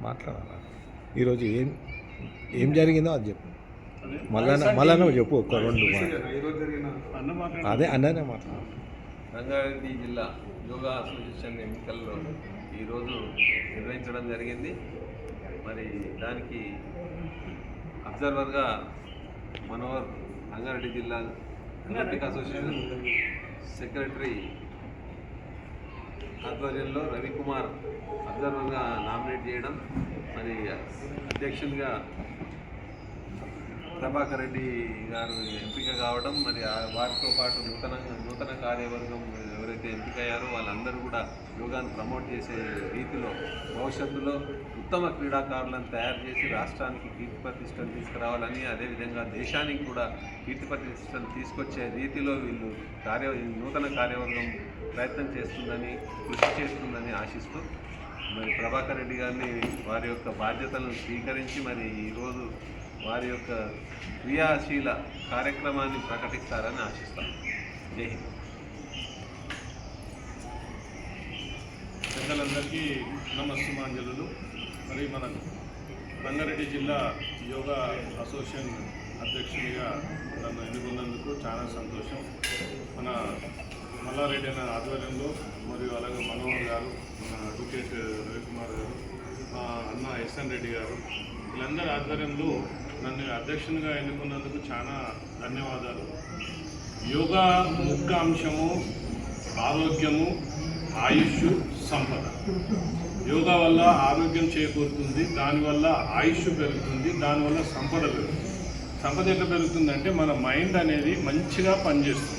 మాట్లాడాలా ఈరోజు ఏం జరిగిందో అది చెప్పు. మళ్ళా చెప్పు ఒక రెండు అదే అన్ననే మాట్లాడు. రంగారెడ్డి జిల్లా యోగా అసోసియేషన్ ఎన్నికల్లో ఈరోజు నిర్వహించడం జరిగింది. మరి దానికి అబ్జర్వర్గా మనోహర్ రంగారెడ్డి జిల్లా ఒలింపిక్ అసోసియేషన్ సెక్రటరీ ఆధ్వర్యంలో రవికుమార్ అబ్జర్వర్గా నామినేట్ చేయడం, మరి అధ్యక్షునిగా ప్రభాకర్ రెడ్డి గారు ఎంపిక కావడం, మరి వారితో పాటు నూతన కార్యవర్గం ఎవరైతే ఎంపికయ్యారో వాళ్ళందరూ కూడా యోగాను ప్రమోట్ చేసే రీతిలో భవిష్యత్తులో ఉత్తమ క్రీడాకారులను తయారు చేసి రాష్ట్రానికి కీర్తి ప్రతిష్టలు తీసుకురావాలని, అదేవిధంగా దేశానికి కూడా కీర్తి ప్రతిష్టలు తీసుకొచ్చే రీతిలో వీళ్ళు నూతన కార్యవర్గం ప్రయత్నం చేస్తుందని, కృషి చేస్తుందని ఆశిస్తూ మరి ప్రభాకర్ రెడ్డి గారిని వారి యొక్క బాధ్యతలను స్వీకరించి మరి ఈరోజు వారి యొక్క క్రియాశీల కార్యక్రమాన్ని ప్రకటిస్తారని ఆశిస్తాం. జై హింద్. పెద్దలందరికీ నమస్సుమాంజలు. మరి మన రంగారెడ్డి జిల్లా యోగా అసోసియేషన్ అధ్యక్షునిగా నన్ను ఎన్నుకున్నందుకు చాలా సంతోషం. మన మల్లారెడ్డి అన్న ఆధ్వర్యంలో మరియు అలాగే మనోహర్ గారు, మన అడ్వకేట్ రవికుమార్ గారు, మా అన్న ఎస్ఎన్ రెడ్డి గారు, వీళ్ళందరి ఆధ్వర్యంలో నన్ను అధ్యక్షునిగా ఎన్నుకున్నందుకు చాలా ధన్యవాదాలు. యోగా ముఖ్య అంశము ఆరోగ్యము, ఆయుష్, సంపద. యోగా వల్ల ఆరోగ్యం చేకూరుతుంది, దానివల్ల ఆయుష్ పెరుగుతుంది, దానివల్ల సంపద పెరుగుతుంది. సంపద ఎట్లా పెరుగుతుందంటే మన మైండ్ అనేది మంచిగా పనిచేస్తుంది.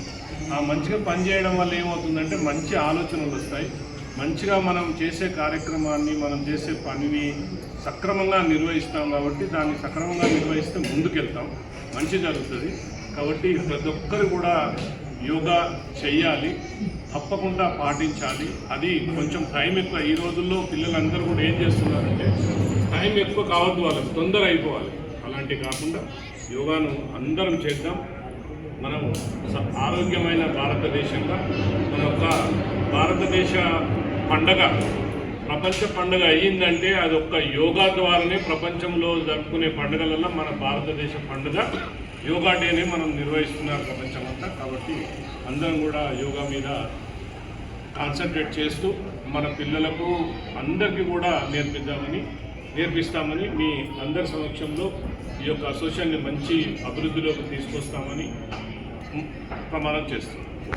ఆ మంచిగా పనిచేయడం వల్ల ఏమవుతుందంటే మంచి ఆలోచనలు వస్తాయి. మంచిగా మనం చేసే కార్యక్రమాన్ని, మనం చేసే పనిని సక్రమంగా నిర్వహిస్తాం. కాబట్టి దాన్ని సక్రమంగా నిర్వహిస్తే ముందుకెళ్తాం, మంచి జరుగుతుంది. కాబట్టి ప్రతి ఒక్కరు కూడా యోగా చెయ్యాలి, తప్పకుండా పాటించాలి. అది కొంచెం టైం ఎక్కువ. ఈ రోజుల్లో పిల్లలందరూ కూడా ఏం చేస్తున్నారంటే టైం ఎక్కువ కావద్దు, వాళ్ళకి తొందర అయిపోవాలి. అలాంటివి కాకుండా యోగాను అందరం చేద్దాం. మనం ఆరోగ్యమైన భారతదేశంగా మన యొక్క భారతదేశ పండగ ప్రపంచ పండుగ అయ్యిందంటే అది ఒక్క యోగా ద్వారానే. ప్రపంచంలో జరుపుకునే పండుగలలో మన భారతదేశ పండుగ యోగా డేని మనం నిర్వహిస్తున్నారు ప్రపంచమంతా. కాబట్టి అందరం కూడా యోగా మీద కాన్సన్ట్రేట్ చేస్తూ మన పిల్లలకు అందరికీ కూడా నేర్పిస్తామని మీ అందరి సమక్షంలో ఈ యొక్క అసోసియేషన్ని మంచి అభివృద్ధిలోకి తీసుకొస్తామని ప్రమాణం చేస్తున్నాం.